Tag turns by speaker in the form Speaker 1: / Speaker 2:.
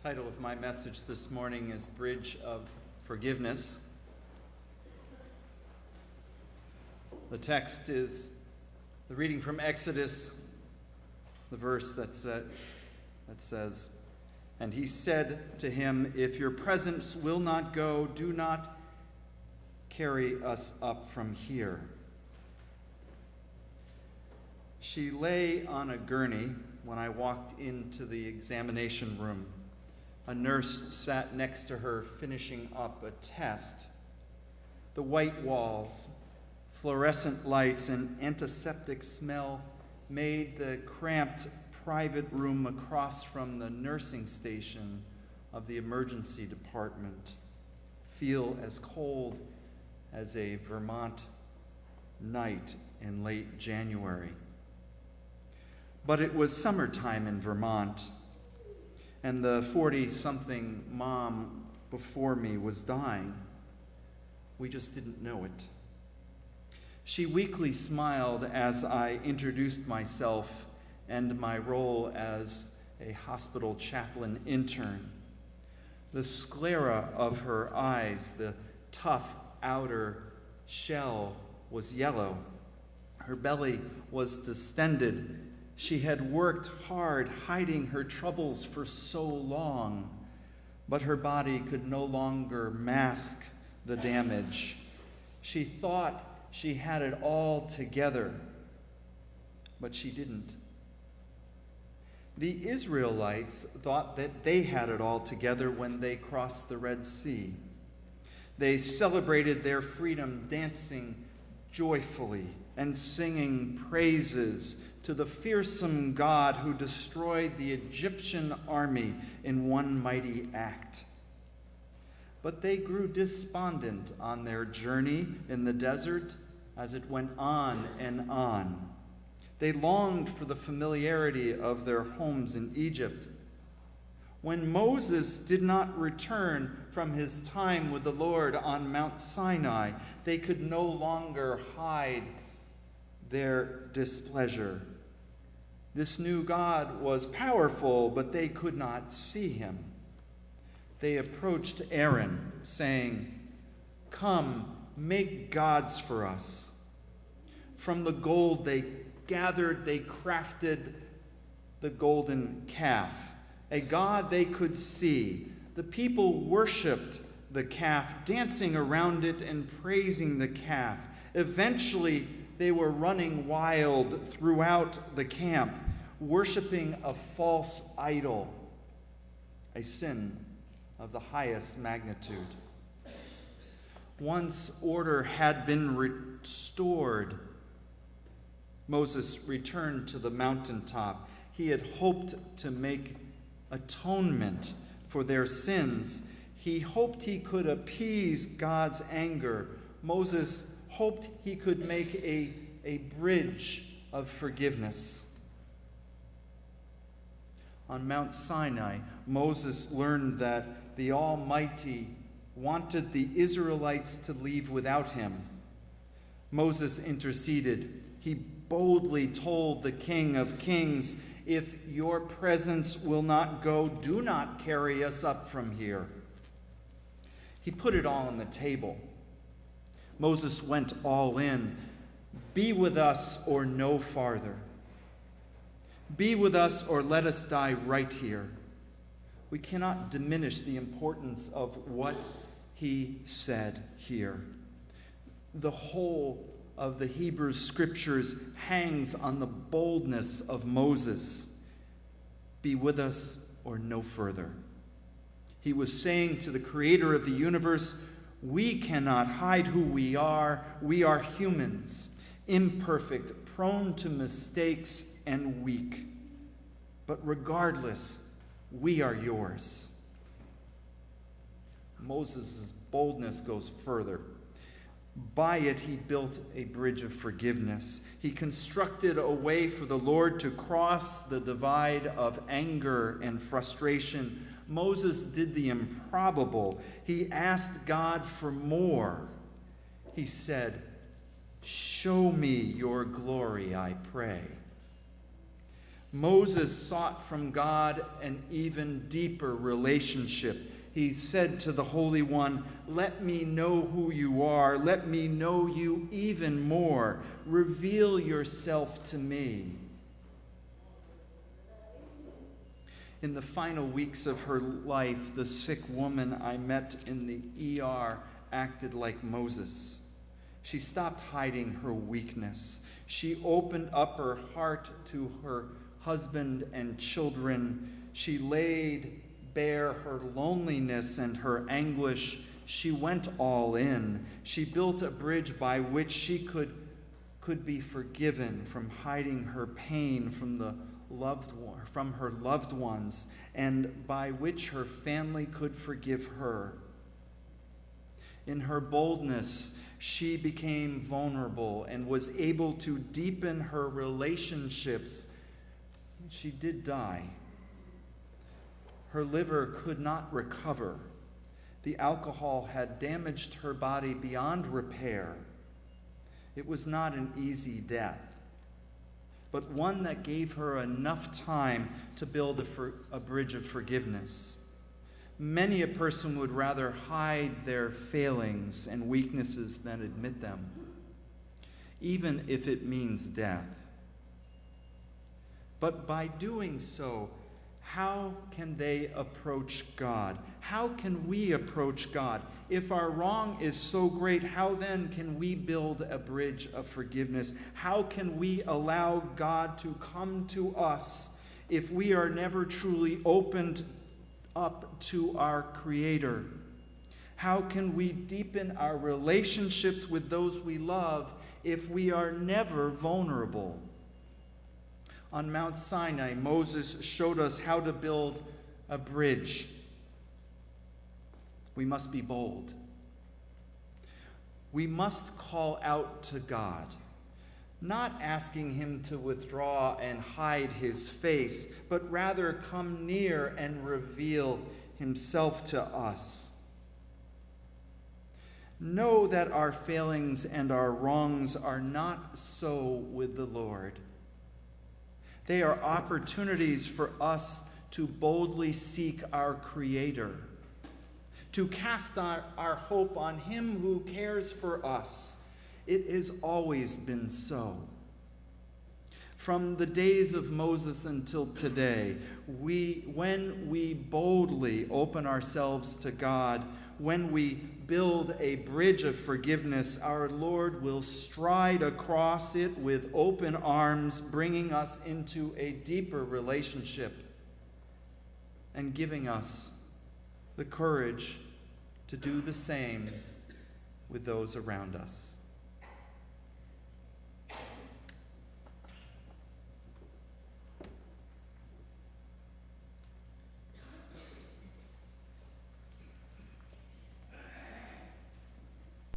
Speaker 1: title of my message this morning is Bridge of Forgiveness. The text is the reading from Exodus, the verse that says, "And he said to him, if your presence will not go, do not carry us up from here." She lay on a gurney when I walked into the examination room. A nurse sat next to her finishing up a test. The white walls, fluorescent lights, and antiseptic smell made the cramped private room across from the nursing station of the emergency department feel as cold as a Vermont night in late January. But it was summertime in Vermont, and the 40-something mom before me was dying. We just didn't know it. She weakly smiled as I introduced myself and my role as a hospital chaplain intern. The sclera of her eyes, the tough outer shell, was yellow. Her belly was distended. She had worked hard hiding her troubles for so long, but her body could no longer mask the damage. She thought she had it all together, but she didn't. The Israelites thought that they had it all together when they crossed the Red Sea. They celebrated their freedom dancing joyfully and singing praises to the fearsome God who destroyed the Egyptian army in one mighty act. But they grew despondent on their journey in the desert as it went on and on. They longed for the familiarity of their homes in Egypt. When Moses did not return from his time with the Lord on Mount Sinai, they could no longer hide their displeasure. This new God was powerful, but they could not see him. They approached Aaron, saying, "Come, make gods for us." From the gold they gathered, they crafted the golden calf, a god they could see. The people worshipped the calf, dancing around it and praising the calf. Eventually, they were running wild throughout the camp, worshiping a false idol, a sin of the highest magnitude. Once order had been restored, Moses returned to the mountaintop. He had hoped to make atonement for their sins. He hoped he could appease God's anger. Moses hoped he could make a bridge of forgiveness. On Mount Sinai, Moses learned that the Almighty wanted the Israelites to leave without him. Moses interceded. He boldly told the King of Kings, "If your presence will not go, do not carry us up from here." He put it all on the table. Moses went all in. Be with us or no farther. Be with us or let us die right here. We cannot diminish the importance of what he said here. The whole of the Hebrew Scriptures hangs on the boldness of Moses. Be with us or no further. He was saying to the Creator of the universe, we cannot hide who we are. We are humans, imperfect, prone to mistakes, and weak. But regardless, we are yours. Moses' boldness goes further. By it, he built a bridge of forgiveness. He constructed a way for the Lord to cross the divide of anger and frustration. Moses did the improbable. He asked God for more. He said, "Show me your glory, I pray." Moses sought from God an even deeper relationship. He said to the Holy One, "Let me know who you are. Let me know you even more. Reveal yourself to me." In the final weeks of her life, the sick woman I met in the ER acted like Moses. She stopped hiding her weakness. She opened up her heart to her husband and children. She laid bare her loneliness and her anguish. She went all in. She built a bridge by which she could be forgiven from hiding her pain from her loved ones, and by which her family could forgive her. In her boldness, she became vulnerable and was able to deepen her relationships. She did die. Her liver could not recover. The alcohol had damaged her body beyond repair. It was not an easy death, but one that gave her enough time to build a bridge of forgiveness. Many a person would rather hide their failings and weaknesses than admit them, even if it means death. But by doing so, how can they approach God? How can we approach God? If our wrong is so great, how then can we build a bridge of forgiveness? How can we allow God to come to us if we are never truly opened up to our Creator? How can we deepen our relationships with those we love if we are never vulnerable? On Mount Sinai, Moses showed us how to build a bridge. We must be bold. We must call out to God, not asking him to withdraw and hide his face, but rather come near and reveal himself to us. Know that our failings and our wrongs are not so with the Lord. They are opportunities for us to boldly seek our Creator, to cast our hope on him who cares for us. It has always been so. From the days of Moses until today, when we boldly open ourselves to God, when we build a bridge of forgiveness, our Lord will stride across it with open arms, bringing us into a deeper relationship and giving us the courage to do the same with those around us.